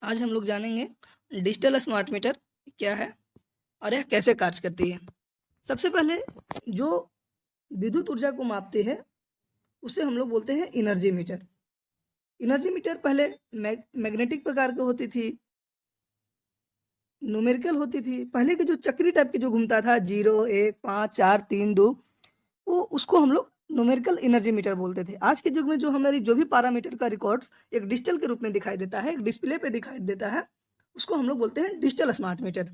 आज हम लोग जानेंगे डिजिटल स्मार्ट मीटर क्या है और यह कैसे कार्य करती है। सबसे पहले जो विद्युत ऊर्जा को मापते हैं उसे हम लोग बोलते हैं एनर्जी मीटर। एनर्जी मीटर पहले मैग्नेटिक प्रकार की होती थी, न्यूमेरिकल होती थी। पहले के जो चक्री टाइप के जो घूमता था 0 1 5 4 3 2, वो उसको हम लोग न्यूमेरिकल एनर्जी मीटर बोलते थे। आज के युग में जो हमारी जो भी पैरामीटर का रिकॉर्ड्स एक डिजिटल के रूप में दिखाई देता है, एक डिस्प्ले पे दिखाई देता है, उसको हम लोग बोलते हैं डिजिटल स्मार्ट मीटर।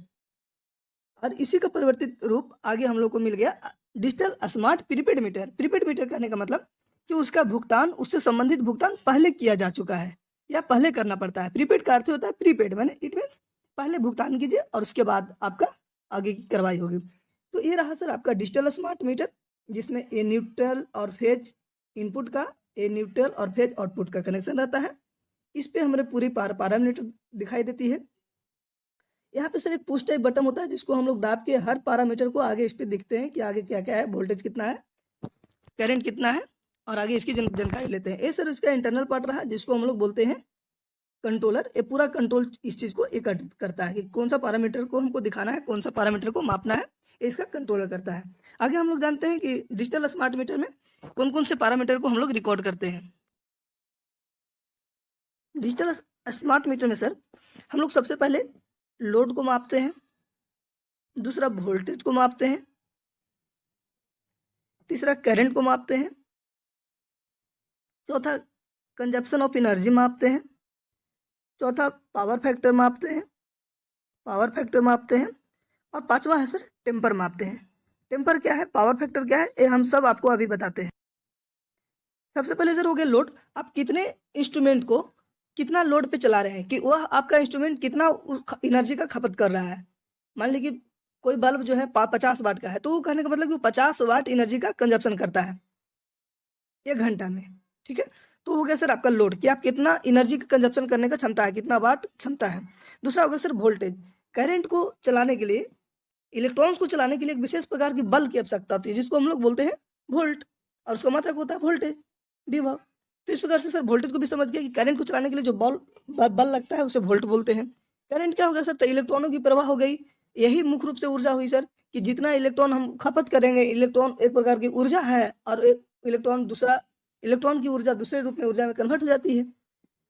और इसी का परिवर्तित रूप आगे हम लोग को मिल गया digital smart prepaid meter. Prepaid meter कहने का मतलब कि उसका भुगतान, उससे संबंधित भुगतान पहले किया जा चुका है या पहले करना पड़ता है। प्रीपेड का अर्थ होता है प्रीपेड, माने इट मीन्स पहले भुगतान कीजिए और उसके बाद आपका आगे की कार्रवाई होगी। तो ये रहा सर आपका डिजिटल स्मार्ट मीटर, जिसमें ए न्यूट्रल और फेज इनपुट का, ए न्यूट्रल और फेज आउटपुट का कनेक्शन रहता है। इस पे हमारे पूरी पैरामीटर दिखाई देती है। यहाँ पे सर एक पुश टाइप बटन होता है जिसको हम लोग दाब के हर पैरामीटर को आगे इस पे दिखते हैं कि आगे क्या क्या है, वोल्टेज कितना है, करंट कितना है, और आगे इसकी जानकारी लेते हैं। ये सर इसका इंटरनल पार्ट रहा जिसको हम लोग बोलते हैं कंट्रोलर। ये पूरा कंट्रोल इस चीज़ को एकत्रित करता है कि कौन सा पैरामीटर को हमको दिखाना है, कौन सा पैरामीटर को मापना है, ये इसका कंट्रोलर करता है। आगे हम लोग जानते हैं कि डिजिटल स्मार्ट मीटर में कौन कौन से पैरामीटर को हम लोग रिकॉर्ड करते हैं। डिजिटल स्मार्ट मीटर में सर हम लोग सबसे पहले लोड को मापते हैं, दूसरा वोल्टेज को मापते हैं, तीसरा करंट को मापते हैं, चौथा कंजप्शन ऑफ एनर्जी मापते हैं, चौथा पावर फैक्टर मापते हैं, और पांचवा है सर टेम्पर मापते हैं। टेम्पर क्या है, पावर फैक्टर क्या है, ये हम सब आपको अभी बताते हैं। सबसे पहले सर हो गया लोड। आप कितने इंस्ट्रूमेंट को कितना लोड पे चला रहे हैं, कि वह आपका इंस्ट्रूमेंट कितना एनर्जी का खपत कर रहा है। मान लीजिए कि कोई बल्ब जो है 50 वाट का है, तो वो कहने का मतलब कि 50 वाट एनर्जी का कंजप्शन करता है 1 घंटा में। ठीक है, तो हो गया सर आपका लोड कि आप कितना एनर्जी का कंजप्शन करने का क्षमता है, कितना वाट क्षमता है। दूसरा हो गया सर वोल्टेज। करंट को चलाने के लिए, इलेक्ट्रॉन्स को चलाने के लिए एक विशेष प्रकार की बल की आवश्यकता होती है जिसको हम लोग बोलते हैं वोल्ट, और उसका मात्रक होता है वोल्टेज, विभव। तो इस प्रकार से सर वोल्टेज को भी समझ गया कि करंट को चलाने के लिए जो बल लगता है उसे वोल्ट बोलते हैं। करंट क्या हो गया सर, तो इलेक्ट्रॉनों की प्रवाह हो गई। यही मुख्य रूप से ऊर्जा हुई सर, कि जितना इलेक्ट्रॉन हम खपत करेंगे, इलेक्ट्रॉन एक प्रकार की ऊर्जा है और एक इलेक्ट्रॉन की ऊर्जा दूसरे रूप में ऊर्जा में कन्वर्ट हो जाती है।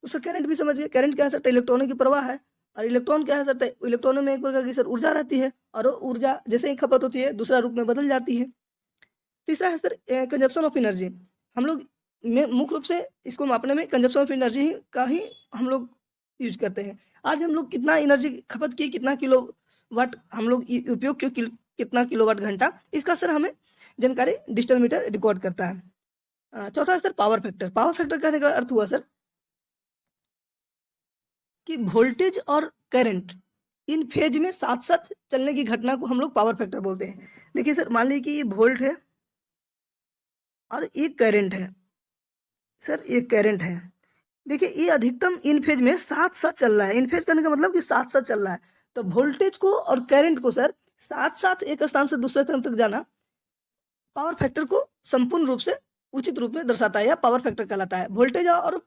उसका करंट भी समझिए, करंट क्या है सर, तो इलेक्ट्रॉनों की प्रवाह है, और इलेक्ट्रॉन क्या है सर, तो इलेक्ट्रॉनों में एक प्रकार की सर ऊर्जा रहती है, और वो ऊर्जा जैसे ही खपत होती है दूसरा रूप में बदल जाती है। तीसरा है सर कंजप्शन ऑफ एनर्जी। हम लोग मुख्य रूप से इसको मापने में कंजप्शन ऑफ एनर्जी का ही हम लोग यूज करते हैं। आज हम लोग कितना एनर्जी खपत किए, कितना किलो वाट हम लोग उपयोग किए, कितना किलोवाट घंटा, इसका सर हमें जानकारी डिजिटल मीटर रिकॉर्ड करता है। चौथा है sir power factor. Power factor कहने का अर्थ हुआ सर कि वोल्टेज और करंट इन फेज में साथ साथ चलने की घटना को हम लोग पावर फैक्टर बोलते हैं। देखिए सर, मान लीजिए कि ये वोल्ट है और ये करंट है सर, ये करंट है। देखिए ये अधिकतम इन फेज में साथ साथ चल रहा है। इन फेज करने का मतलब कि साथ साथ चल रहा है। तो वोल्टेज को और करंट को सर साथ साथ एक स्थान से दूसरे स्थान तक जाना पावर फैक्टर को संपूर्ण रूप से उचित रूप में दर्शाता है, या पावर फैक्टर कहलाता है। वोल्टेज और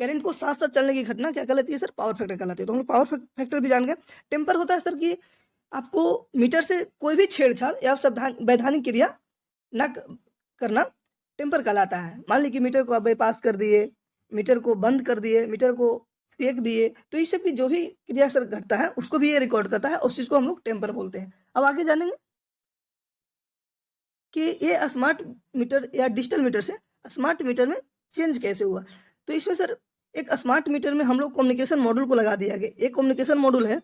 करंट को साथ साथ चलने की घटना क्या कहलाती है सर, पावर फैक्टर कहलाती है। तो हम लोग पावर फैक्टर भी जान गए। टेम्पर होता है सर कि आपको मीटर से कोई भी छेड़छाड़ या वैधानिक क्रिया न करना टेम्पर कहलाता है। मान लीजिए मीटर को आप बाईपास कर दिए, मीटर को बंद कर दिए, मीटर को फेंक दिए, तो इस सब की जो भी क्रिया सर घटता है उसको भी ये रिकॉर्ड करता है, उस चीज को हम लोग टेम्पर बोलते हैं। अब आगे जानेंगे कि ये स्मार्ट मीटर या डिजिटल मीटर से स्मार्ट मीटर में चेंज कैसे हुआ। तो इसमें सर एक स्मार्ट मीटर में हम लोग कम्युनिकेशन मॉड्यूल को लगा दिया गया, एक कम्युनिकेशन मॉड्यूल है,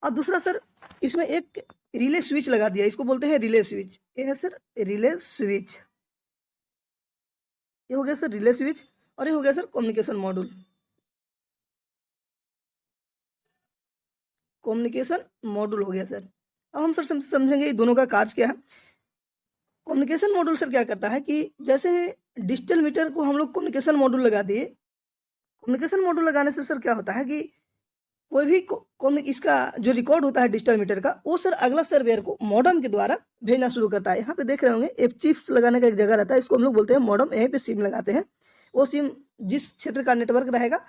और दूसरा सर इसमें एक रिले स्विच लगा दिया, इसको बोलते हैं रिले स्विच। ये है सर रिले स्विच, ये हो गया सर रिले स्विच, और ये हो गया sir communication module. Communication module हो गया सर। अब हम सर समझेंगे दोनों का कार्य क्या है। कम्युनिकेशन मॉड्यूल सर क्या करता है कि जैसे डिजिटल मीटर को हम लोग कम्युनिकेशन मॉड्यूल लगा दिए, कम्युनिकेशन मॉड्यूल लगाने से सर क्या होता है कि कोई भी इसका जो रिकॉर्ड होता है डिजिटल मीटर का, वो सर अगला सर्वेयर को मॉडम के द्वारा भेजना शुरू करता है। यहाँ पे देख रहे होंगे एक चिप्स लगाने का एक जगह रहता है, इसको हम लोग बोलते हैं मॉडम। यहीं पे सिम लगाते हैं, वो सिम जिस क्षेत्र का नेटवर्क रहेगा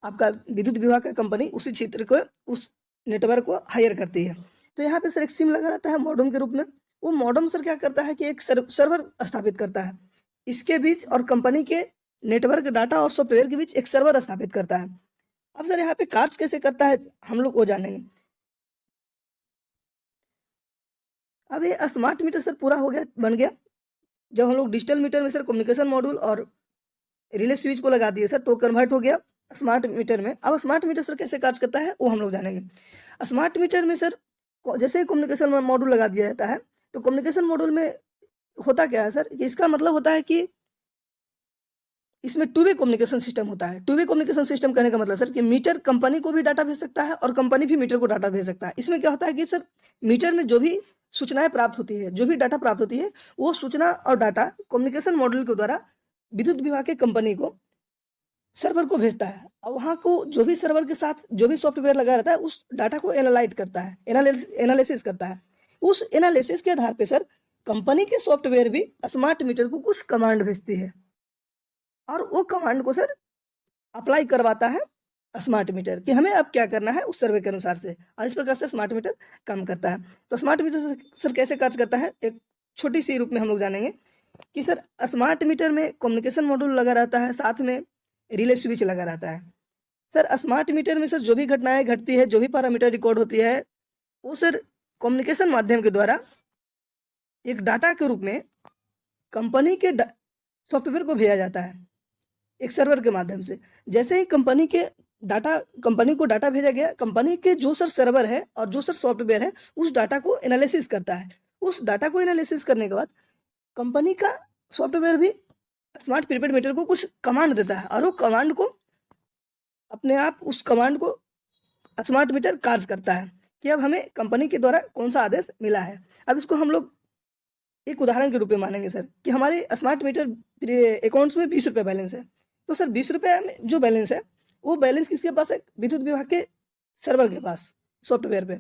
आपका विद्युत विभाग का कंपनी उसी क्षेत्र को, उस नेटवर्क को हायर करती है। तो यहाँ पे सर एक सिम लगा रहता है मॉडम के रूप में। वो मॉडम सर क्या करता है कि एक सर्वर स्थापित करता है, इसके बीच और कंपनी के नेटवर्क डाटा और सॉफ्टवेयर के बीच एक सर्वर स्थापित करता है। अब सर यहाँ पे कार्य कैसे करता है हम लोग वो जानेंगे। अब ये स्मार्ट मीटर सर पूरा हो गया, बन गया। जब हम लोग डिजिटल मीटर में सर कम्युनिकेशन मॉड्यूल और रिले स्विच को लगा दिए सर, तो कन्वर्ट हो गया स्मार्ट मीटर में। अब स्मार्ट मीटर सर कैसे कार्य करता है वो हम लोग जानेंगे। स्मार्ट मीटर में सर जैसे ही कम्युनिकेशन मॉड्यूल लगा दिया जाता है, तो कम्युनिकेशन मॉड्यूल में होता क्या है सर, इसका मतलब होता है कि इसमें टू वे कम्युनिकेशन सिस्टम होता है। टू वे कम्युनिकेशन सिस्टम कहने का मतलब सर कि मीटर कंपनी को भी डाटा भेज सकता है और कंपनी भी मीटर को डाटा भेज सकता है। इसमें क्या होता है कि सर मीटर में जो भी सूचनाएं प्राप्त होती है, जो भी डाटा प्राप्त होती है, वो सूचना और डाटा कम्युनिकेशन मॉड्यूल के द्वारा विद्युत विभाग की कंपनी को सर्वर को भेजता है। और वहाँ को जो भी सर्वर के साथ जो भी सॉफ्टवेयर लगा रहता है, उस डाटा को एनालाइज करता है, एनालिसिस करता है। उस एनालिसिस के आधार पर सर कंपनी के सॉफ्टवेयर भी स्मार्ट मीटर को कुछ कमांड भेजती है, और वो कमांड को सर अप्लाई करवाता है स्मार्ट मीटर कि हमें अब क्या करना है उस सर्वे के अनुसार से। और इस प्रकार से स्मार्ट मीटर काम करता है। तो स्मार्ट मीटर सर कैसे कार्य करता है, एक छोटी सी रूप में हम लोग जानेंगे कि सर स्मार्ट मीटर में कम्युनिकेशन मॉड्यूल लगा रहता है, साथ में रिले स्विच लगा रहता है। सर स्मार्ट मीटर में सर जो भी घटनाएं घटती है, जो भी पैरामीटर रिकॉर्ड होती है, वो सर कम्युनिकेशन माध्यम के द्वारा एक डाटा के रूप में कंपनी के सॉफ्टवेयर को भेजा जाता है एक सर्वर के माध्यम से। जैसे ही कंपनी को डाटा भेजा गया, कंपनी के जो सर सर्वर है और जो सर सॉफ्टवेयर है, उस डाटा को एनालिसिस करता है। उस डाटा को एनालिसिस करने के बाद कंपनी का सॉफ्टवेयर भी स्मार्ट प्रीपेड मीटर को कुछ कमांड देता है, और वो कमांड को अपने आप उस कमांड को स्मार्ट मीटर कार्य करता है कि अब हमें कंपनी के द्वारा कौन सा आदेश मिला है। अब इसको हम लोग एक उदाहरण के रूप में मानेंगे सर कि हमारे स्मार्ट मीटर अकाउंट्स में 20 रुपये बैलेंस है। तो सर 20 रुपये में जो बैलेंस है, वो बैलेंस किसके पास है, विद्युत विभाग के सर्वर के पास सॉफ्टवेयर पे।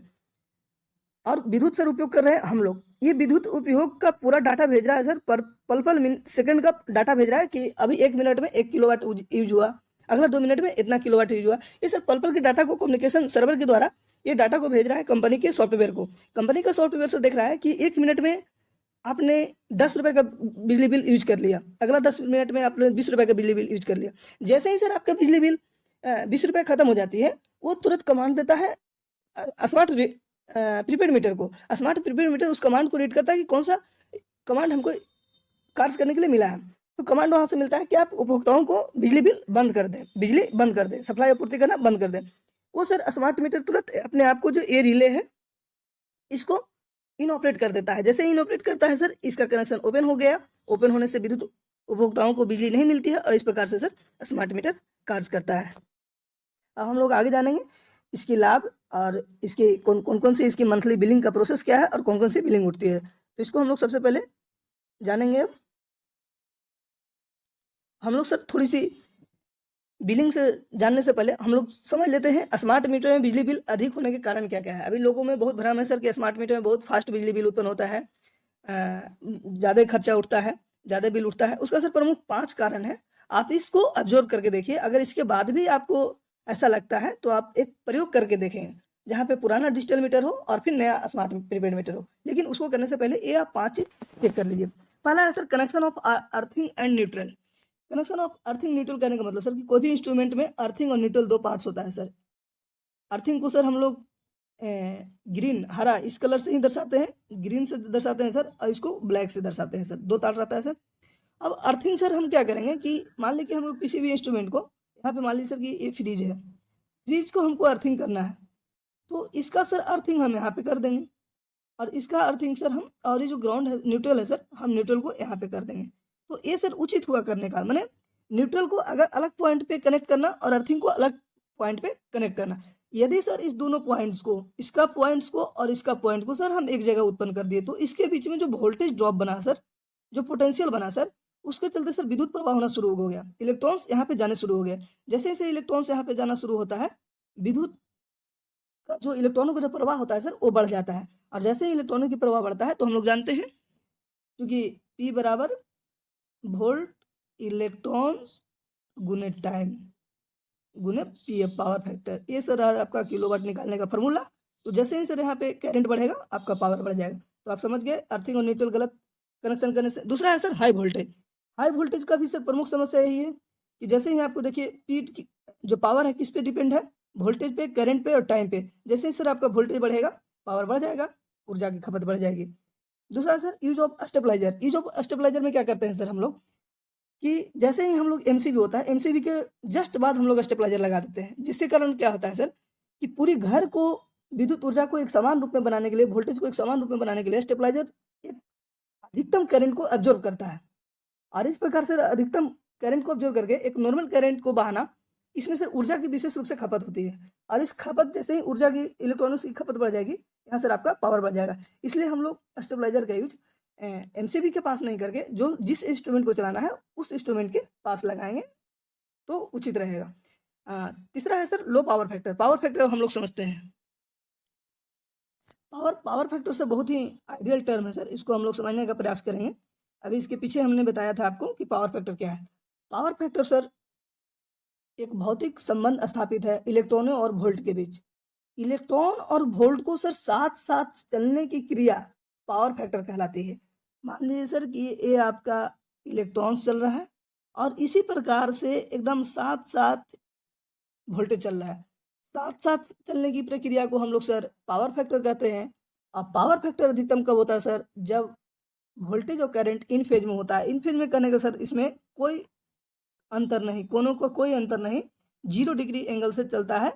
और विद्युत सर उपयोग कर रहे हैं हम लोग। ये विद्युत उपयोग का पूरा डाटा भेज रहा है सर, पर पल सेकंड का डाटा भेज रहा है कि अभी 1 मिनट में 1 किलोवाट यूज हुआ, अगला 2 मिनट में इतना किलोवाट यूज हुआ। ये सर पल के डाटा को कम्युनिकेशन सर्वर के द्वारा ये डाटा को भेज रहा है कंपनी के सॉफ्टवेयर को। कंपनी का सॉफ्टवेयर से देख रहा है कि 1 मिनट में आपने 10 रुपये का बिजली बिल यूज कर लिया, अगला 10 मिनट में आपने 20 रुपये का बिजली बिल यूज कर लिया। जैसे ही सर आपका बिजली बिल 20 रुपये खत्म हो जाती है, वो तुरंत कमांड देता है स्मार्ट प्रीपेड मीटर को। स्मार्ट प्रीपेड मीटर उस कमांड को रीड करता है कि कौन सा कमांड हमको कार्य करने के लिए मिला है। तो कमांड वहाँ से मिलता है कि आप उपभोक्ताओं को बिजली बिल बंद कर दें, बिजली बंद कर दें, सप्लाई आपूर्ति करना बंद कर दें। वो सर स्मार्ट मीटर तुरंत अपने आप को जो ये रिले है इसको इन ऑपरेट कर देता है। जैसे इन ऑपरेट करता है सर, इसका कनेक्शन ओपन हो गया। ओपन होने से विद्युत उपभोक्ताओं को बिजली नहीं मिलती है, और इस प्रकार से सर स्मार्ट मीटर कार्य करता है। अब हम लोग आगे जानेंगे इसकी लाभ और इसकी कौन सी इसकी मंथली बिलिंग का प्रोसेस क्या है और कौन सी बिलिंग उठती है। तो इसको हम लोग सबसे पहले जानेंगे। अब हम लोग सर थोड़ी सी बिलिंग से जानने से पहले हम लोग समझ लेते हैं स्मार्ट मीटर में बिजली बिल अधिक होने के कारण क्या क्या है। अभी लोगों में बहुत भ्रम है सर कि स्मार्ट मीटर में बहुत फास्ट बिजली बिल उत्पन्न होता है, ज़्यादा खर्चा उठता है, ज़्यादा बिल उठता है। उसका सर प्रमुख 5 कारण है। आप इसको ऑब्जर्व करके देखिए। अगर इसके बाद भी आपको ऐसा लगता है तो आप एक प्रयोग करके देखें, जहाँ पे पुराना डिजिटल मीटर हो और फिर नया स्मार्ट प्रीपेड मीटर हो। लेकिन उसको करने से पहले ये आप 5 चीज चेक कर लीजिए। पहला है sir connection of earthing and neutral. Connection of earthing neutral करने का मतलब सर कि कोई भी इंस्ट्रूमेंट में अर्थिंग और न्यूट्रल 2 पार्ट्स होता है सर। अर्थिंग को सर हम लोग ग्रीन हरा इस कलर से ही दर्शाते हैं, ग्रीन से दर्शाते हैं सर, और इसको ब्लैक से दर्शाते हैं सर। 2 तार रहता है सर। अब अर्थिंग सर हम क्या करेंगे कि मान लीजिए कि हम लोग किसी भी इंस्ट्रूमेंट को, यहाँ पे मान लीजिए सर कि ये फ्रिज है, फ्रिज को हमको अर्थिंग करना है, तो इसका सर अर्थिंग हम यहाँ पे कर देंगे, और इसका अर्थिंग सर हम, और ये जो ग्राउंड है न्यूट्रल है सर, हम न्यूट्रल को यहाँ पे कर देंगे। तो ये सर उचित हुआ करने का, माने न्यूट्रल को अगर अलग पॉइंट पे कनेक्ट करना और अर्थिंग को अलग पॉइंट पे कनेक्ट करना। यदि सर इस दोनों पॉइंट्स को, इसका पॉइंट्स को और इसका पॉइंट को सर हम एक जगह उत्पन्न कर दिए, तो इसके बीच में जो वोल्टेज ड्रॉप बना सर, जो पोटेंशियल बना सर, उसके चलते सर विद्युत प्रवाह होना शुरू हो गया, इलेक्ट्रॉन्स यहाँ पे जाने शुरू हो गए। जैसे जैसे इलेक्ट्रॉन्स यहाँ पे जाना शुरू होता है, विद्युत का जो इलेक्ट्रॉनों का जो प्रवाह होता है सर वो बढ़ जाता है। और जैसे ही इलेक्ट्रॉनों की प्रवाह बढ़ता है तो हम लोग जानते हैं क्योंकि P बराबर वोल्ट इलेक्ट्रॉन्स गुने टाइम, गुने पीएफ पावर फैक्टर। ये सर आपका किलोवाट निकालने का फॉर्मूला। तो जैसे ही सर यहाँ पे करंट बढ़ेगा आपका पावर बढ़ जाएगा। तो आप समझ गए अर्थिंग और न्यूट्रल गलत कनेक्शन करने से। दूसरा है sir high voltage. High voltage का भी सर प्रमुख समस्या यही है कि जैसे ही आपको देखिए पीट की जो पावर है किस पे डिपेंड है, वोल्टेज पे, करंट पे और टाइम पे। जैसे ही सर आपका वोल्टेज बढ़ेगा पावर बढ़ जाएगा, ऊर्जा की खपत बढ़ जाएगी। दूसरा sir use of stabiliser. Use of stabiliser में क्या करते हैं सर हम लोग कि जैसे ही हम लोग एमसीबी होता है, एमसीबी के जस्ट बाद हम लोग स्टेबलाइजर लगा देते हैं, जिसके कारण क्या होता है सर कि पूरी घर को विद्युत ऊर्जा को एक समान रूप में बनाने के लिए, वोल्टेज को एक समान रूप में बनाने के लिए स्टेबलाइजर एक अधिकतम करंट को एब्जॉर्ब करता है। और इस प्रकार से अधिकतम करंट को एब्जॉर्ब करके एक नॉर्मल करंट को बहाना, इसमें सर ऊर्जा की विशेष रूप से खपत होती है। और इस खपत जैसे ही ऊर्जा की, इलेक्ट्रॉनिक्स की खपत बढ़ जाएगी, यहाँ सर आपका पावर बढ़ जाएगा। इसलिए हम लोग स्टेबलाइजर का यूज एमसीबी के पास नहीं करके जो जिस इंस्ट्रूमेंट को चलाना है उस इंस्ट्रूमेंट के पास लगाएंगे तो उचित रहेगा। तीसरा है sir low power factor. Power factor हम लोग समझते हैं, पावर फैक्टर से बहुत ही आइडियल टर्म है सर, इसको हम लोग समझने का प्रयास करेंगे। अभी इसके पीछे हमने बताया था आपको कि पावर फैक्टर क्या है। पावर फैक्टर सर एक भौतिक संबंध स्थापित है इलेक्ट्रॉनों और वोल्ट के बीच। इलेक्ट्रॉन और वोल्ट को सर साथ साथ चलने की क्रिया पावर फैक्टर कहलाती है। मान लीजिए सर कि ये आपका इलेक्ट्रॉन्स चल रहा है और इसी प्रकार से एकदम साथ साथ वोल्टेज चल रहा है। साथ साथ चलने की प्रक्रिया को हम लोग सर पावर फैक्टर कहते हैं। अब पावर फैक्टर अधिकतम कब होता है सर? जब वोल्टेज और करंट इन फेज में होता है। इन फेज में करने का सर इसमें कोई अंतर नहीं, कोनों का कोई अंतर नहीं, 0 डिग्री एंगल से चलता है,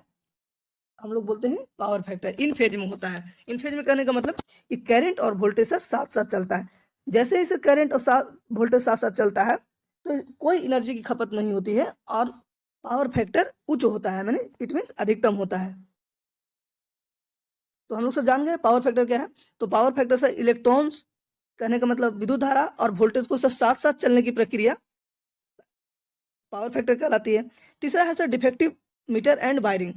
हम लोग बोलते हैं पावर फैक्टर। इन फेज में होता है। इन फेज में करने का मतलब कि करंट और वोल्टेज सर साथ साथ चलता है। जैसे ही सर करंट और वोल्टेज साथ साथ चलता है तो कोई एनर्जी की खपत नहीं होती है और पावर फैक्टर उच्च होता है, मैंने इट मीन्स अधिकतम होता है। तो हम लोग सर जान गए पावर फैक्टर क्या है। तो पावर फैक्टर सर इलेक्ट्रॉन्स, कहने का मतलब विद्युत धारा और वोल्टेज को सर साथ साथ चलने की प्रक्रिया पावर फैक्टर कहलाती है। तीसरा है sir defective meter and wiring.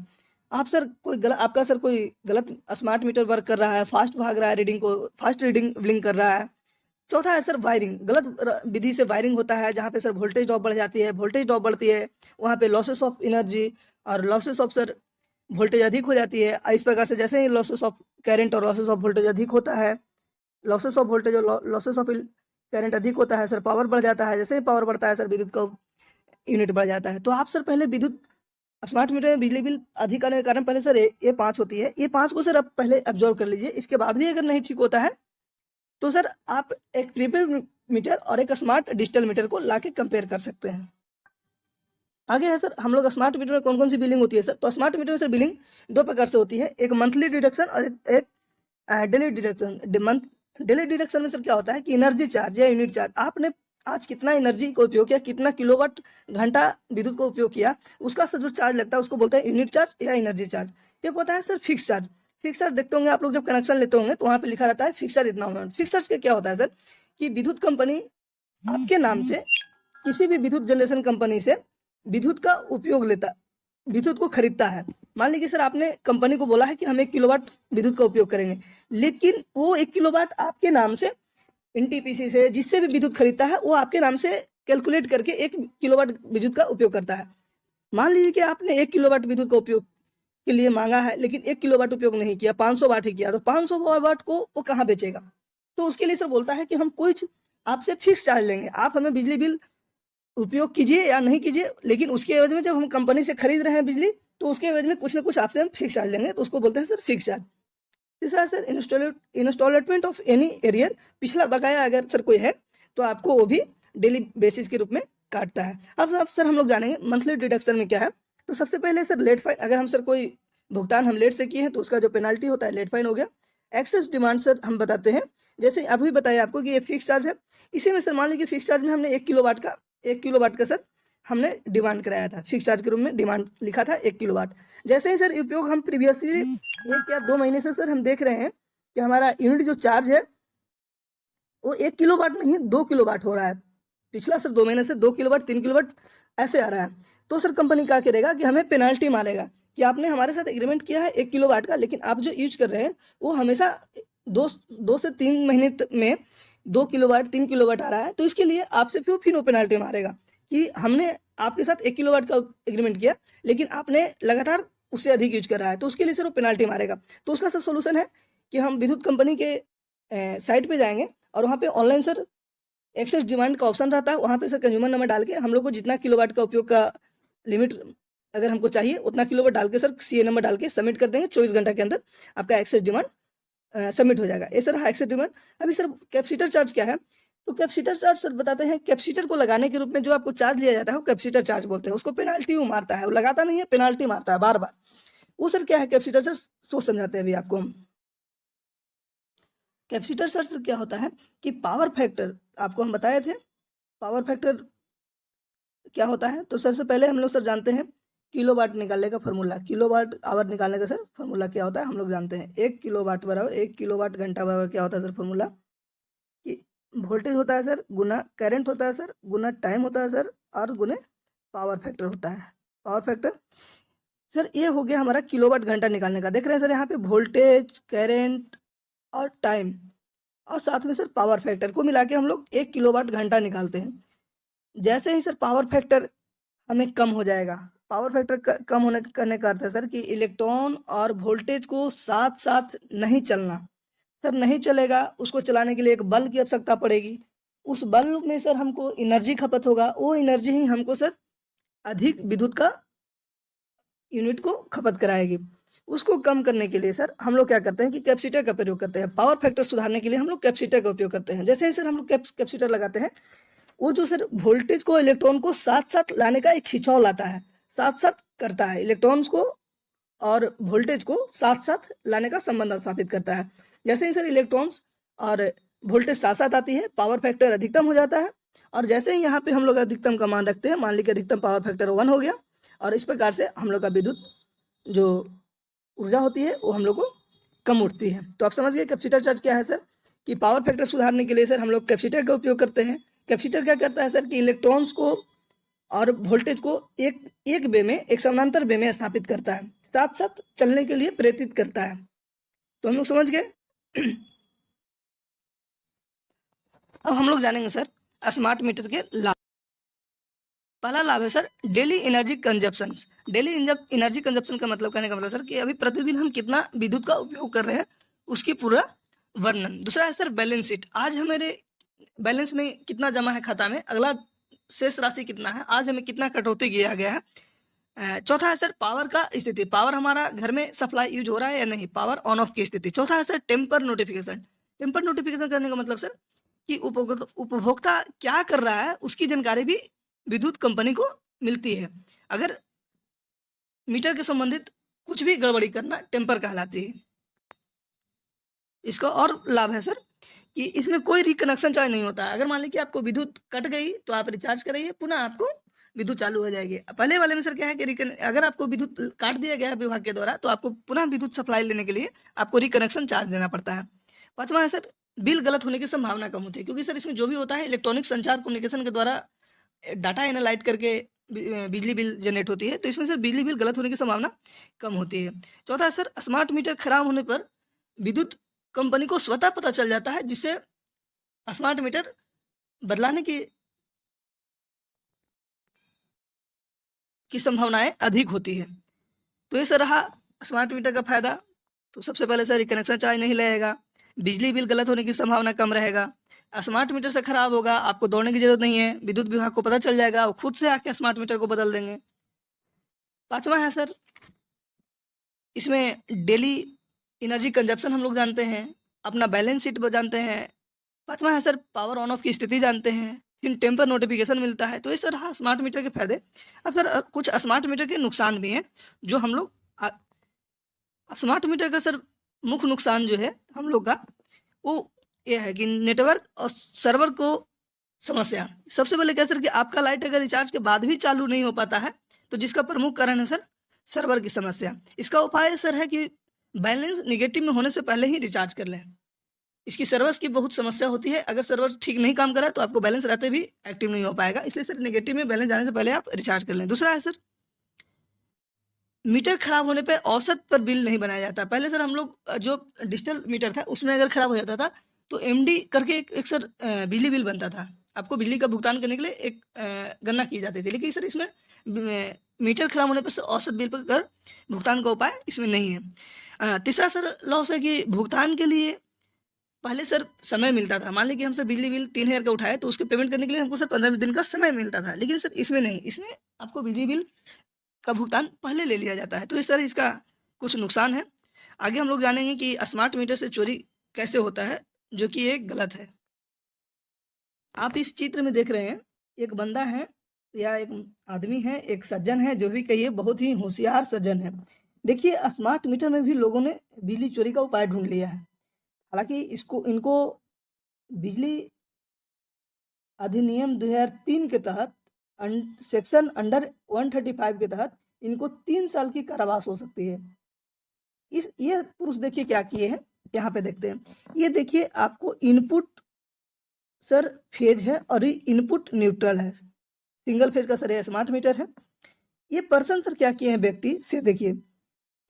आप सर आपका सर कोई गलत स्मार्ट मीटर वर्क कर रहा है, फास्ट भाग रहा है, रीडिंग को फास्ट रीडिंग ब्लिंक कर रहा है। चौथा है सर वायरिंग। गलत विधि से वायरिंग होता है जहाँ पे सर वोल्टेज ड्रॉप बढ़ जाती है। वोल्टेज ड्रॉप बढ़ती है वहाँ पे लॉसेस ऑफ एनर्जी और लॉसेस ऑफ सर वोल्टेज अधिक हो जाती है। इस प्रकार से जैसे ही लॉसेस ऑफ करंट और लॉसेस ऑफ वोल्टेज अधिक होता है, लॉसेस ऑफ वोल्टेज और लॉसेस ऑफ करंट अधिक होता है सर, पावर बढ़ जाता है। जैसे ही पावर बढ़ता है सर विद्युत का यूनिट बढ़ जाता है। तो आप सर पहले विद्युत स्मार्ट मीटर में बिजली बिल अधिक आने के कारण पहले सर ये 5 होती है, ये 5 को सर आप पहले एब्जॉर्व कर लीजिए। इसके बाद भी अगर नहीं ठीक होता है तो सर आप एक प्रीपेड मीटर और एक स्मार्ट डिजिटल मीटर को लाके कंपेयर कर सकते हैं। आगे है सर हम लोग स्मार्ट मीटर में कौन कौन सी बिलिंग होती है सर? तो स्मार्ट मीटर में सर बिलिंग 2 प्रकार से होती है, एक मंथली डिडक्शन और एक डेली डिडक्शन। डेली डिडक्शन में सर क्या होता है कि एनर्जी चार्ज या यूनिट चार्ज, आपने आज कितना एनर्जी का उपयोग किया, कितना किलोवाट घंटा विद्युत का उपयोग किया, उसका सर जो चार्ज लगता है उसको बोलते हैं यूनिट चार्ज या एनर्जी चार्ज। एक होता है sir fix charge. Fix charge देखते होंगे आप लोग जब कनेक्शन लेते होंगे तो वहाँ पे लिखा रहता है फिक्स चार्ज इतना अमाउंट। फिक्स चार्ज का क्या होता है सर कि विद्युत कंपनी आपके नाम से किसी भी विद्युत जनरेशन कंपनी से विद्युत का उपयोग लेता, विद्युत को खरीदता है। मान लीजिए सर आपने कंपनी को बोला है कि हम 1 किलोवाट विद्युत का उपयोग करेंगे, लेकिन वो 1 किलोवाट आपके नाम से एनटीपीसी से जिससे भी विद्युत खरीदता है वो आपके नाम से कैलकुलेट करके 1 किलोवाट विद्युत का उपयोग करता है। मान लीजिए कि आपने 1 किलोवाट विद्युत का उपयोग के लिए मांगा है लेकिन 1 किलोवाट उपयोग नहीं किया, 500 वाट ही किया, तो 500 वाट को वो कहाँ बेचेगा? तो उसके लिए सर बोलता है कि हम कुछ आपसे फिक्स चार्ज लेंगे, आप हमें बिजली बिल उपयोग कीजिए या नहीं कीजिए, लेकिन उसके एवज में जब हम कंपनी से खरीद रहे हैं बिजली तो उसके एवज में कुछ ना कुछ आपसे हम फिक्स चार्ज लेंगे, तो उसको बोलते हैं सर फिक्स चार्ज। तीसरा sir instalment of any arrear. पिछला बकाया अगर सर कोई है तो आपको वो भी डेली बेसिस के रूप में काटता है। अब सर हम लोग जानेंगे मंथली डिडक्शन में क्या है। तो सबसे पहले सर लेट फाइन, अगर हम सर कोई भुगतान हम लेट से किए हैं तो उसका जो पेनाल्टी होता है लेट फाइन हो गया। एक्सेस डिमांड सर हम बताते हैं, जैसे अभी बताया आपको कि ये फिक्स चार्ज है। इसी में सर मान लीजिए फिक्स चार्ज में हमने 1 किलोवाट का सर हमने डिमांड कराया था, फिक्स चार्ज के रूप में डिमांड लिखा था 1 किलोवाट। जैसे ही सर उपयोग हम प्रीवियसली 1 या 2 महीने से सर हम देख रहे हैं कि हमारा यूनिट जो चार्ज है वो 1 किलोवाट नहीं 2 किलोवाट हो रहा है। पिछला सर 2 महीने से 2 किलोवाट 3 किलोवाट ऐसे आ रहा है। तो सर कंपनी क्या करेगा कि हमें पेनाल्टी मारेगा कि आपने हमारे साथ एग्रीमेंट किया है 1 किलोवाट का, लेकिन आप जो यूज कर रहे हैं वो हमेशा 2 से 3 महीने में 2 किलोवाट 3 किलोवाट आ रहा है, तो इसके लिए आपसे फिर वो पेनाल्टी मारेगा। कि हमने आपके साथ 1 किलोवाट का एग्रीमेंट किया, लेकिन आपने लगातार उससे अधिक यूज कर रहा है, तो उसके लिए सर वो पेनाल्टी मारेगा। तो उसका सर सोल्यूशन है कि हम विद्युत कंपनी के साइट पे जाएँगे और वहाँ पे ऑनलाइन सर एक्सेस डिमांड का ऑप्शन रहता है, वहाँ पे सर कंज्यूमर नंबर डाल के हम लोग को जितना किलोवाट का उपयोग का लिमिट अगर हमको चाहिए उतना किलोवाट डाल के सर सीए नंबर डाल के सबमिट कर देंगे, 24 घंटा के अंदर आपका एक्सेस डिमांड सबमिट हो जाएगा। ये सर रहा एक्सेस डिमांड। अभी सर कैपेसिटर चार्ज क्या है? तो कैपेसिटर चार्ज सर बताते हैं, कैपेसिटर को लगाने के रूप में जो आपको चार्ज लिया जाता है वो कैपेसिटर चार्ज बोलते हैं। उसको पेनाल्टी वो मारता है, वो लगाता नहीं है, पेनाल्टी मारता है बार-बार। वो सर क्या है कैपेसिटर चार्ज, सोच समझाते हैं अभी आपको हम। कैपेसिटर चार्ज क्या होता है कि पावर फैक्टर आपको हम बताए थे, पावर फैक्टर क्या होता है? तो सबसे पहले हम लोग सर जानते हैं किलोवाट निकालने का फॉर्मूला, किलोवाट आवर निकालने का सर फॉर्मूला क्या होता है हम लोग जानते हैं। 1 किलोवाट बराबर 1 किलोवाट घंटा बराबर क्या होता है सर फॉर्मूला, कि वोल्टेज होता है सर गुना करंट होता है सर गुना टाइम होता है सर और गुने पावर फैक्टर होता है। पावर फैक्टर सर ये हो गया हमारा किलोवाट घंटा निकालने का। देख रहे हैं सर यहाँ पे वोल्टेज, करंट और टाइम और साथ में सर पावर फैक्टर को मिला के हम लोग 1 किलोवाट घंटा निकालते हैं। जैसे ही सर पावर फैक्टर हमें कम हो जाएगा, पावर फैक्टर कम होने करने का अर्थ है सर कि इलेक्ट्रॉन और वोल्टेज को साथ साथ नहीं चलना। सर नहीं चलेगा, उसको चलाने के लिए एक बल्ब की आवश्यकता पड़ेगी। उस बल्ब में सर हमको एनर्जी खपत होगा, वो एनर्जी ही हमको सर अधिक विद्युत का यूनिट को खपत कराएगी। उसको कम करने के लिए सर हम लोग क्या करते हैं कि कैपेसिटर का प्रयोग करते हैं। पावर फैक्टर सुधारने के लिए हम लोग कैपेसिटर का उपयोग करते हैं। जैसे ही सर हम लोग कैपेसिटर लगाते हैं, वो जो सर वोल्टेज को इलेक्ट्रॉन को साथ साथ लाने का एक खिंचाव लाता है, साथ साथ करता है, इलेक्ट्रॉन्स को और वोल्टेज को साथ साथ लाने का संबंध स्थापित करता है। जैसे ही सर इलेक्ट्रॉन्स और वोल्टेज साथ साथ आती है, पावर फैक्टर अधिकतम हो जाता है। और जैसे ही यहाँ पे हम लोग अधिकतम का मान रखते हैं, मान लीजिए अधिकतम पावर फैक्टर 1 हो गया, और इस प्रकार से हम लोग का विद्युत जो ऊर्जा होती है वो हम लोग को कम उठती है। तो आप समझ गए कैपेसिटर चार्ज क्या है सर, कि पावर फैक्टर सुधारने के लिए सर हम लोग कैपेसिटर का उपयोग करते हैं। कैपेसिटर क्या करता है सर कि इलेक्ट्रॉन्स को और वोल्टेज को एक वे में, एक समानांतर वे में स्थापित करता है, साथ साथ चलने के लिए प्रेरित करता है। तो हम लोग समझ गए। अब हम लोग जानेंगे सर स्मार्ट मीटर के लाभ। पहला लाभ है sir daily energy consumption. Daily energy consumption का मतलब, कहने का मतलब सर कि अभी प्रतिदिन हम कितना विद्युत का उपयोग कर रहे हैं उसकी पूरा वर्णन। दूसरा है सर बैलेंस शीट, आज हमारे बैलेंस में कितना जमा है खाता में, अगला शेष राशि कितना है, आज हमें कितना कटौती किया गया है। चौथा है सर पावर का स्थिति, पावर हमारा घर में सप्लाई यूज हो रहा है या नहीं, पावर ऑन ऑफ की स्थिति। चौथा है sir tamper notification. Tamper notification करने का मतलब सर कि उपभोक्ता क्या कर रहा है उसकी जानकारी भी विद्युत कंपनी को मिलती है। अगर मीटर के संबंधित कुछ भी गड़बड़ी करना टेम्पर कहलाती है। इसका और लाभ है सर कि इसमें कोई रिकनेक्शन चार्ज नहीं होता है। अगर मान लीजिए कि आपको विद्युत कट गई तो आप रिचार्ज कराइए, पुनः आपको विद्युत चालू हो जाएगी। पहले वाले में सर क्या है कि अगर आपको विद्युत काट दिया गया है विभाग के द्वारा तो आपको पुनः विद्युत सप्लाई लेने के लिए आपको रिकनेक्शन चार्ज देना पड़ता है। पांचवा है सर बिल गलत होने की संभावना कम होती है, क्योंकि सर इसमें जो भी होता है इलेक्ट्रॉनिक संचार कम्युनिकेशन के द्वारा डाटा एनालाइट करके बिजली बिल जनरेट होती है, तो इसमें सर बिजली बिल गलत होने की संभावना कम होती है। चौथा सर स्मार्ट मीटर खराब होने पर विद्युत कंपनी को स्वतः पता चल जाता है, जिससे स्मार्ट मीटर बदलाने की संभावनाएं अधिक होती है। तो ये सर रहा स्मार्ट मीटर का फायदा। तो सबसे पहले सर कनेक्शन चार्ज नहीं लगेगा, बिजली बिल गलत होने की संभावना कम रहेगा, स्मार्ट मीटर से खराब होगा, आपको दौड़ने की जरूरत नहीं है, विद्युत विभाग को पता चल जाएगा, वो खुद से आके स्मार्ट मीटर को बदल देंगे। पांचवा है सर इसमें डेली एनर्जी कंजप्शन हम लोग जानते हैं, अपना बैलेंस शीट जानते हैं। पांचवा है सर पावर ऑन ऑफ की स्थिति जानते हैं, फिर टेम्पर नोटिफिकेशन मिलता है। तो इस तरह स्मार्ट मीटर के फायदे। अब सर कुछ स्मार्ट मीटर के नुकसान भी हैं जो हम लोग स्मार्ट मीटर का सर मुख्य नुकसान जो है हम लोग का वो ये है कि नेटवर्क और सर्वर को समस्या। सबसे पहले क्या सर कि आपका लाइट अगर रिचार्ज के बाद भी चालू नहीं हो पाता है तो जिसका प्रमुख कारण है सर सर्वर की समस्या। इसका उपाय सर है कि बैलेंस निगेटिव में होने से पहले ही रिचार्ज कर लें। इसकी सर्वर्स की बहुत समस्या होती है, अगर सर्वर ठीक नहीं काम करा तो आपको बैलेंस रहते भी एक्टिव नहीं हो पाएगा, इसलिए सर नेगेटिव में बैलेंस जाने से पहले आप रिचार्ज कर लें। दूसरा है सर मीटर खराब होने पे औसत पर बिल नहीं बनाया जाता। पहले सर हम लोग जो डिजिटल मीटर था उसमें अगर खराब हो जाता था तो एमडी करके एक सर बिजली बिल बनता था। आपको बिजली का भुगतान करने के लिए एक गणना की जाती थी। लेकिन सर इसमें मीटर खराब होने पर सर औसत बिल पर कर भुगतान का उपाय इसमें नहीं है। तीसरा सर लॉस है कि भुगतान के लिए पहले सर समय मिलता था। मान लीजिए कि हम सर बिजली बिल 3000 का उठाए तो उसके पेमेंट करने के लिए हमको सर 15 दिन का समय मिलता था। लेकिन सर इसमें नहीं, इसमें आपको बिजली बिल का भुगतान पहले ले लिया जाता है। तो इस तरह इसका कुछ नुकसान है। आगे हम लोग जानेंगे कि स्मार्ट मीटर से चोरी कैसे होता है, जो कि ये गलत है। आप इस चित्र में देख रहे हैं, एक बंदा है या एक आदमी है, एक सज्जन है, जो भी कहिए बहुत ही होशियार सज्जन है। देखिए स्मार्ट मीटर में भी लोगों ने बिजली चोरी का उपाय ढूंढ लिया है। हालांकि इनको बिजली अधिनियम 2003 के तहत सेक्शन अंडर 135 के तहत इनको 3 साल की कारावास हो सकती है। ये पुरुष देखिए क्या किए हैं, यहाँ पे देखते हैं। ये देखिए आपको इनपुट सर फेज है और ये इनपुट न्यूट्रल है। सिंगल फेज का सर ये स्मार्ट मीटर है। ये पर्सन सर क्या किए हैं, व्यक्ति से देखिए,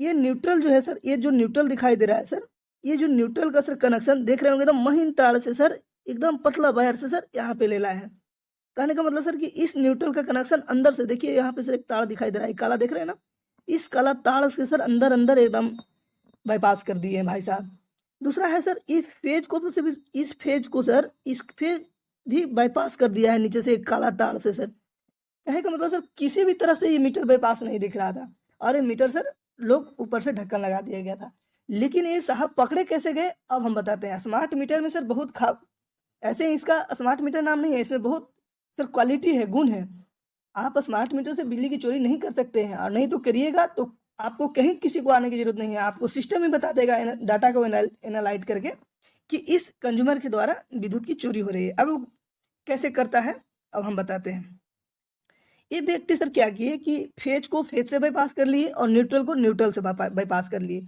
ये न्यूट्रल जो है सर, ये जो न्यूट्रल दिखाई दे रहा है सर, ये जो न्यूट्रल का सर कनेक्शन देख रहे होंगे एकदम महीन तार से सर, एकदम पतला वायर से सर यहाँ पे ले लाया है। कहने का मतलब सर कि इस न्यूट्रल का कनेक्शन अंदर से देखिए, यहाँ पे सर एक तार दिखाई दे रहा है, काला देख रहे हैं ना, इस काला तार से सर अंदर अंदर एकदम बाईपास कर दिए हैं भाई साहब। दूसरा है सर इस फेज को इस फेज को सर इस फेज भी बाईपास कर दिया है नीचे से एक काला तार से सर। कहने का मतलब सर किसी भी तरह से ये मीटर बाईपास नहीं दिख रहा था और ये मीटर सर लोग ऊपर से ढक्कन लगा दिया गया था। लेकिन ये साहब पकड़े कैसे गए, अब हम बताते हैं। स्मार्ट मीटर में सर बहुत ऐसे ही इसका स्मार्ट मीटर नाम नहीं है, इसमें बहुत सर क्वालिटी है, गुण है। आप स्मार्ट मीटर से बिजली की चोरी नहीं कर सकते हैं, और नहीं तो करिएगा तो आपको कहीं किसी को आने की जरूरत नहीं है। आपको सिस्टम ही बता देगा डाटा को एनालाइज करके कि इस कंज्यूमर के द्वारा विद्युत की चोरी हो रही है। अब वो कैसे करता है, अब हम बताते हैं। ये व्यक्ति सर क्या किए कि फेज को फेज से बाईपास कर लिए और न्यूट्रल को न्यूट्रल से बाईपास कर लिए।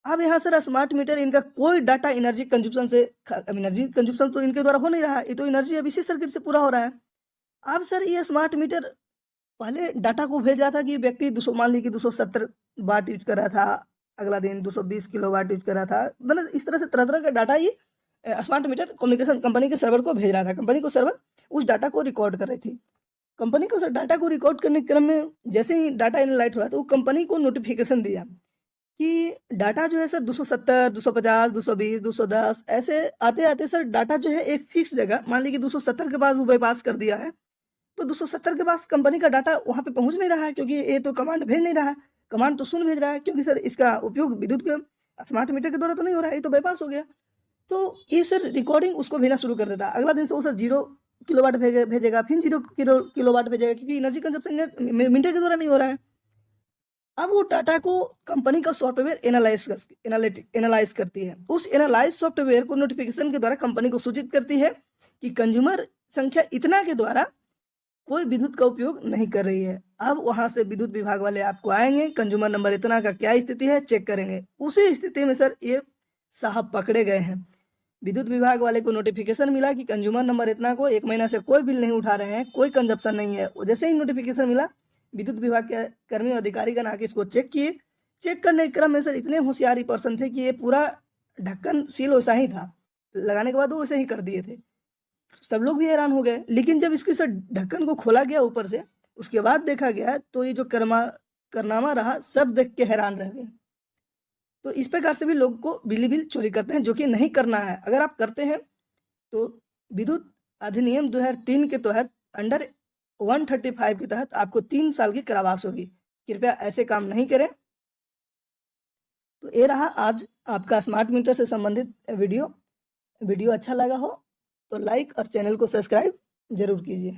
अब यहाँ सर स्मार्ट मीटर इनका कोई डाटा एनर्जी कंजप्शन तो इनके द्वारा हो नहीं रहा है, ये तो एनर्जी अब इसी सर्किट से पूरा हो रहा है। अब सर ये स्मार्ट मीटर पहले डाटा को भेज रहा था कि व्यक्ति 200 मान ली कि 270 वाट यूज कर रहा था, अगला दिन 220 किलो वाट यूज कर रहा था, मतलब इस तरह से तरह तरह का डाटा ये स्मार्ट मीटर कम्युनिकेशन कंपनी के सर्वर को भेज रहा था। कंपनी को सर्वर उस डाटा को रिकॉर्ड कर रही थी। कंपनी को सर डाटा को रिकॉर्ड करने के क्रम में जैसे ही डाटा एनालाइज हुआ तो कंपनी को नोटिफिकेशन दिया कि डाटा जो है सर 270, 250, 220, 210 ऐसे आते आते सर डाटा जो है एक फिक्स जगह, मान लीजिए 270 के बाद वो बाईपास कर दिया है, तो 270 के पास कंपनी का डाटा वहाँ पे पहुँच नहीं रहा है, क्योंकि ये तो कमांड भेज नहीं रहा है। कमांड तो सुन भेज रहा है, क्योंकि सर इसका उपयोग विद्युत के स्मार्ट मीटर के द्वारा तो नहीं हो रहा है, ये तो बाईपास हो गया। तो ये सर रिकॉर्डिंग उसको भेजना शुरू कर देता है। अगला दिन से वो सर 0 किलोवाट भेजेगा, फिर 0 किलोवाट भेजेगा, क्योंकि एनर्जी कंजप्शन मीटर के द्वारा नहीं हो रहा है। अब वो डाटा को कंपनी का सॉफ्टवेयर एनालाइज करती है। उस एनालाइज सॉफ्टवेयर को नोटिफिकेशन के द्वारा कंपनी को सूचित करती है कि कंज्यूमर संख्या इतना के द्वारा कोई विद्युत का उपयोग नहीं कर रही है। अब वहां से विद्युत विभाग वाले आपको आएंगे, कंज्यूमर नंबर इतना का क्या स्थिति है चेक करेंगे। उसी स्थिति में सर ये साहब पकड़े गए हैं। विद्युत विभाग वाले को नोटिफिकेशन मिला कि कंज्यूमर नंबर इतना को 1 महीना से कोई बिल नहीं उठा रहे हैं, कोई कंजप्शन नहीं है। जैसे ही नोटिफिकेशन मिला, विद्युत विभाग के कर्मी अधिकारी आके इसको चेक किए। चेक करने के क्रम में सर इतने होशियारी पर्सन थे कि ये पूरा ढक्कन सील वैसा ही था, लगाने के बाद वो वैसे ही कर दिए थे। सब लोग भी हैरान हो गए। लेकिन जब इसके सर ढक्कन को खोला गया ऊपर से, उसके बाद देखा गया तो ये जो करनामा रहा, सब देख के हैरान रह गए। तो इस प्रकार से भी लोग को बिजली बिल चोरी करते हैं, जो कि नहीं करना है। अगर आप करते हैं तो विद्युत अधिनियम 2003 के तहत अंडर 135 के तहत आपको 3 साल की कारावास होगी। कृपया ऐसे काम नहीं करें। तो ये रहा आज आपका स्मार्ट मीटर से संबंधित वीडियो अच्छा लगा हो तो लाइक और चैनल को सब्सक्राइब जरूर कीजिए।